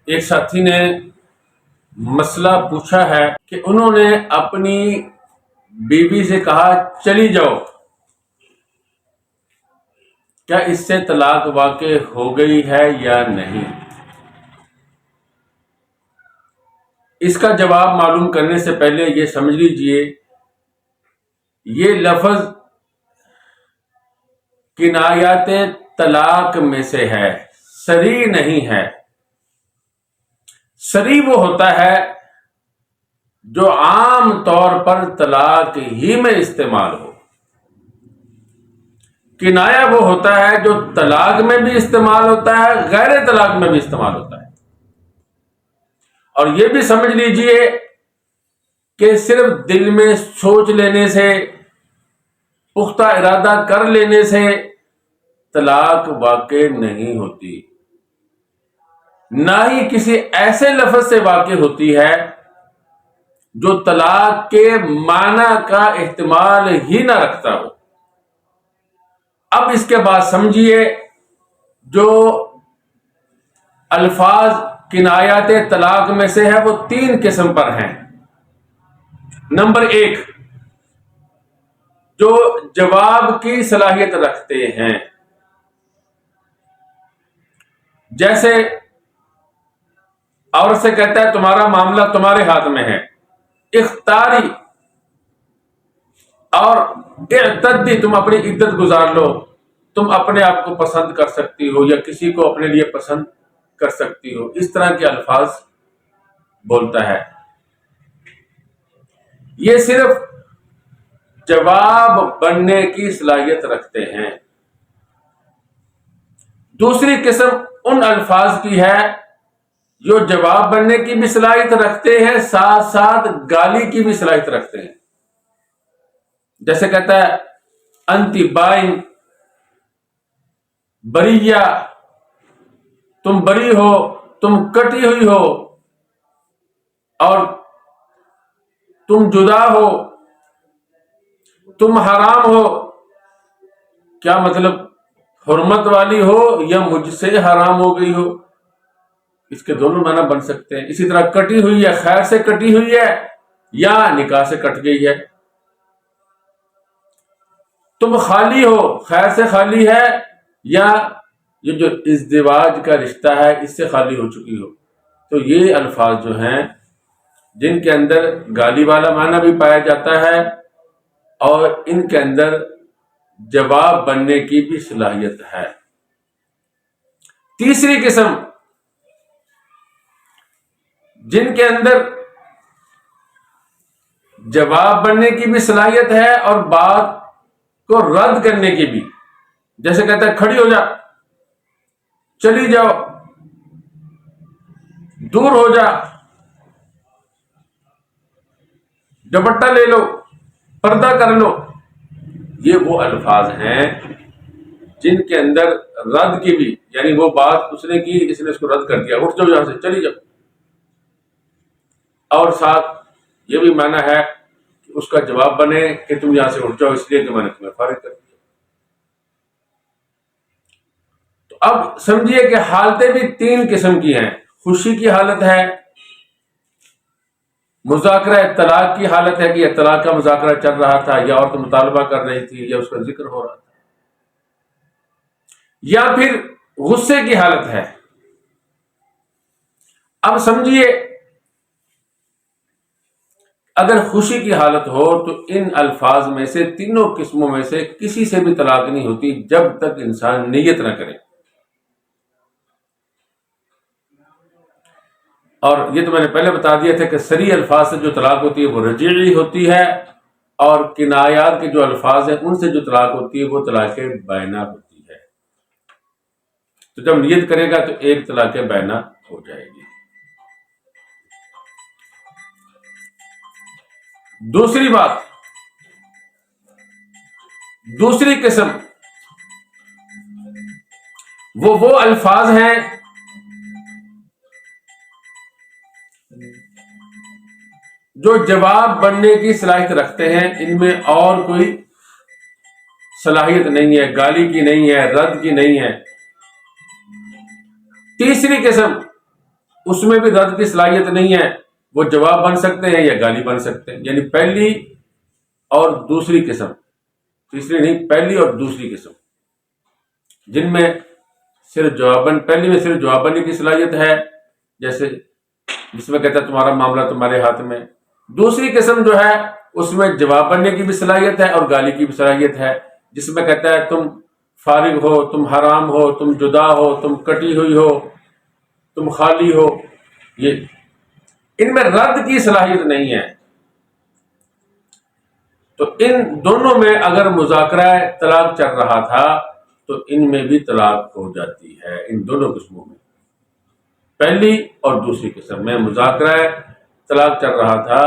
ایک ساتھی نے مسئلہ پوچھا ہے کہ انہوں نے اپنی بیوی سے کہا چلی جاؤ، کیا اس سے طلاق واقع ہو گئی ہے یا نہیں؟ اس کا جواب معلوم کرنے سے پہلے یہ سمجھ لیجئے، یہ لفظ کنایات طلاق میں سے ہے، صریح نہیں ہے۔ صریح وہ ہوتا ہے جو عام طور پر طلاق ہی میں استعمال ہو، کنایا وہ ہوتا ہے جو طلاق میں بھی استعمال ہوتا ہے، غیر طلاق میں بھی استعمال ہوتا ہے۔ اور یہ بھی سمجھ لیجئے کہ صرف دل میں سوچ لینے سے، پختہ ارادہ کر لینے سے طلاق واقع نہیں ہوتی، نہ ہی کسی ایسے لفظ سے واقع ہوتی ہے جو طلاق کے معنی کا احتمال ہی نہ رکھتا ہو۔ اب اس کے بعد سمجھیے، جو الفاظ کنایات طلاق میں سے ہے وہ 3 قسم پر ہیں۔ نمبر 1، جو جواب کی صلاحیت رکھتے ہیں، جیسے عورت سے کہتا ہے تمہارا معاملہ تمہارے ہاتھ میں ہے، اختاری اور اعتدی، تم اپنی عدت گزار لو، تم اپنے آپ کو پسند کر سکتی ہو یا کسی کو اپنے لیے پسند کر سکتی ہو، اس طرح کے الفاظ بولتا ہے۔ یہ صرف جواب بننے کی صلاحیت رکھتے ہیں۔ دوسری قسم ان الفاظ کی ہے جو جواب بننے کی بھی صلاحیت رکھتے ہیں، ساتھ ساتھ گالی کی بھی صلاحیت رکھتے ہیں۔ جیسے کہتا ہے انتی بائن، بریہ، تم بری ہو، تم کٹی ہوئی ہو، اور تم جدا ہو، تم حرام ہو۔ کیا مطلب؟ حرمت والی ہو یا مجھ سے حرام ہو گئی ہو، اس کے دونوں معنی بن سکتے ہیں۔ اسی طرح کٹی ہوئی ہے، خیر سے کٹی ہوئی ہے یا نکاح سے کٹ گئی ہے۔ تم خالی ہو، خیر سے خالی ہے یا یہ جو ازدواج کا رشتہ ہے اس سے خالی ہو چکی ہو۔ تو یہ الفاظ جو ہیں جن کے اندر گالی والا معنی بھی پایا جاتا ہے اور ان کے اندر جواب بننے کی بھی صلاحیت ہے۔ تیسری قسم، جن کے اندر جواب بننے کی بھی صلاحیت ہے اور بات کو رد کرنے کی بھی، جیسے کہتا ہے کھڑی ہو جا، چلی جاؤ، دور ہو جا، دوپٹہ لے لو، پردہ کر لو۔ یہ وہ الفاظ ہیں جن کے اندر رد کی بھی، یعنی وہ بات اس نے کی، اس نے اس کو رد کر دیا، اٹھ جاؤ یہاں سے، چلی جاؤ، اور ساتھ یہ بھی معنی ہے کہ اس کا جواب بنے کہ تم یہاں سے اٹھ جاؤ اس لیے کہ میں نے تمہیں فارغ کر دیا۔ تو اب سمجھیے کہ حالتیں بھی 3 قسم کی ہیں۔ خوشی کی حالت ہے، مذاکرہ طلاق کی حالت ہے کہ یہ طلاق کا مذاکرہ چل رہا تھا، یا عورت مطالبہ کر رہی تھی، یا اس کا ذکر ہو رہا تھا، یا پھر غصے کی حالت ہے۔ اب سمجھیے، اگر خوشی کی حالت ہو تو ان الفاظ میں سے، تینوں قسموں میں سے کسی سے بھی طلاق نہیں ہوتی جب تک انسان نیت نہ کرے۔ اور یہ تو میں نے پہلے بتا دیا تھا کہ صریح الفاظ سے جو طلاق ہوتی ہے وہ رجعی ہوتی ہے، اور کنایات کے جو الفاظ ہیں ان سے جو طلاق ہوتی ہے وہ طلاق بائنہ ہوتی ہے۔ تو جب نیت کرے گا تو ایک طلاق بائنہ ہو جائے گی۔ دوسری بات، دوسری قسم، وہ الفاظ ہیں جو جواب بننے کی صلاحیت رکھتے ہیں، ان میں اور کوئی صلاحیت نہیں ہے، گالی کی نہیں ہے، رد کی نہیں ہے۔ تیسری قسم، اس میں بھی رد کی صلاحیت نہیں ہے، وہ جواب بن سکتے ہیں یا گالی بن سکتے ہیں، یعنی پہلی اور دوسری قسم، تیسری نہیں، پہلی اور دوسری قسم، جن میں صرف جواباً، پہلی میں صرف جواب بننے کی صلاحیت ہے، جیسے جس میں کہتا ہے تمہارا معاملہ تمہارے ہاتھ میں۔ دوسری قسم جو ہے اس میں جواب بننے کی بھی صلاحیت ہے اور گالی کی بھی صلاحیت ہے، جس میں کہتا ہے تم فارغ ہو، تم حرام ہو، تم جدا ہو، تم کٹی ہوئی ہو، تم خالی ہو۔ یہ ان میں رد کی صلاحیت نہیں ہے۔ تو ان دونوں میں اگر مذاکرہ طلاق چل رہا تھا تو ان میں بھی طلاق ہو جاتی ہے، ان دونوں قسموں میں، پہلی اور دوسری قسم میں مذاکرہ طلاق چل رہا تھا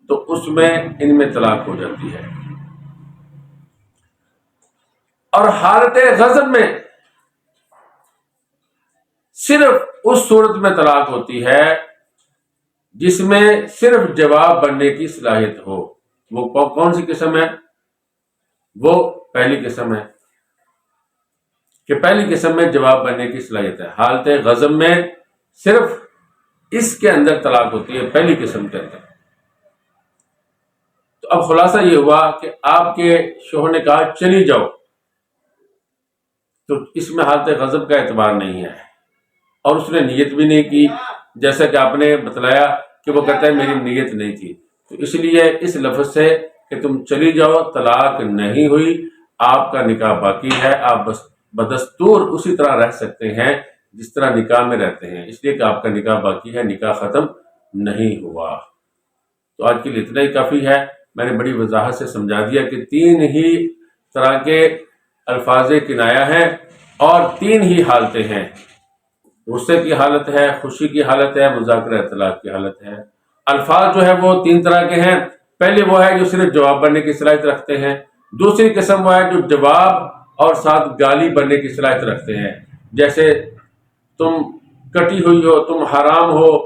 تو اس میں ان میں طلاق ہو جاتی ہے۔ اور حالت غضب میں صرف اس صورت میں طلاق ہوتی ہے جس میں صرف جواب بننے کی صلاحیت ہو۔ وہ کون سی قسم ہے؟ وہ پہلی قسم ہے کہ پہلی قسم میں جواب بننے کی صلاحیت ہے۔ حالت غضب میں صرف اس کے اندر طلاق ہوتی ہے، پہلی قسم کے اندر۔ تو اب خلاصہ یہ ہوا کہ آپ کے شوہر نے کہا چلی جاؤ، تو اس میں حالت غضب کا اعتبار نہیں ہے، اور اس نے نیت بھی نہیں کی، جیسا کہ آپ نے بتلایا کہ وہ کہتا ہے میری نیت نہیں تھی، تو اس لیے اس لفظ سے کہ تم چلی جاؤ طلاق نہیں ہوئی، آپ کا نکاح باقی ہے، آپ بس بدستور اسی طرح رہ سکتے ہیں جس طرح نکاح میں رہتے ہیں، اس لیے کہ آپ کا نکاح باقی ہے، نکاح ختم نہیں ہوا۔ تو آج کے لیے اتنا ہی کافی ہے۔ میں نے بڑی وضاحت سے سمجھا دیا کہ تین ہی طرح کے الفاظ کنایہ ہیں اور تین ہی حالتیں ہیں، غصے کی حالت ہے، خوشی کی حالت ہے، مذاکرہ طلاق کی حالت ہے۔ الفاظ جو ہے وہ تین طرح کے ہیں، پہلے وہ ہے جو صرف جواب بننے کی صلاحیت رکھتے ہیں، دوسری قسم وہ ہے جو جواب اور ساتھ گالی بننے کی صلاحیت رکھتے ہیں، جیسے تم کٹی ہوئی ہو، تم حرام ہو،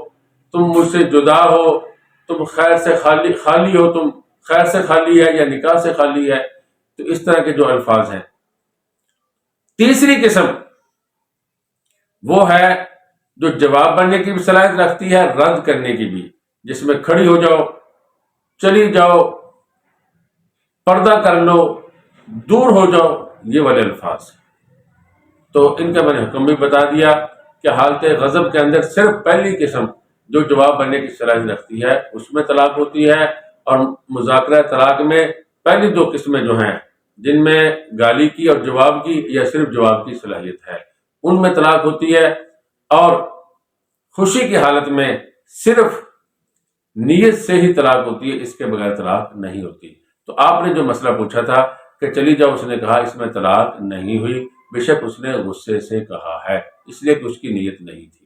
تم مجھ سے جدا ہو، تم خیر سے خالی ہو، تم خیر سے خالی ہے یا نکاح سے خالی ہے، تو اس طرح کے جو الفاظ ہیں۔ تیسری قسم وہ ہے جو جواب بننے کی بھی صلاحیت رکھتی ہے، رد کرنے کی بھی، جس میں کھڑی ہو جاؤ، چلی جاؤ، پردہ کر لو، دور ہو جاؤ، یہ والے الفاظ۔ تو ان کا میں نے حکم بھی بتا دیا کہ حالت غضب کے اندر صرف پہلی قسم جو جواب بننے کی صلاحیت رکھتی ہے اس میں طلاق ہوتی ہے، اور مذاکرہ طلاق میں پہلی دو قسمیں جو ہیں جن میں گالی کی اور جواب کی یا صرف جواب کی صلاحیت ہے ان میں طلاق ہوتی ہے، اور خوشی کی حالت میں صرف نیت سے ہی طلاق ہوتی ہے، اس کے بغیر طلاق نہیں ہوتی۔ تو آپ نے جو مسئلہ پوچھا تھا کہ چلی جاؤ، اس نے کہا اس میں طلاق نہیں ہوئی، بے شک اس نے غصے سے کہا ہے، اس لیے کہ اس کی نیت نہیں تھی۔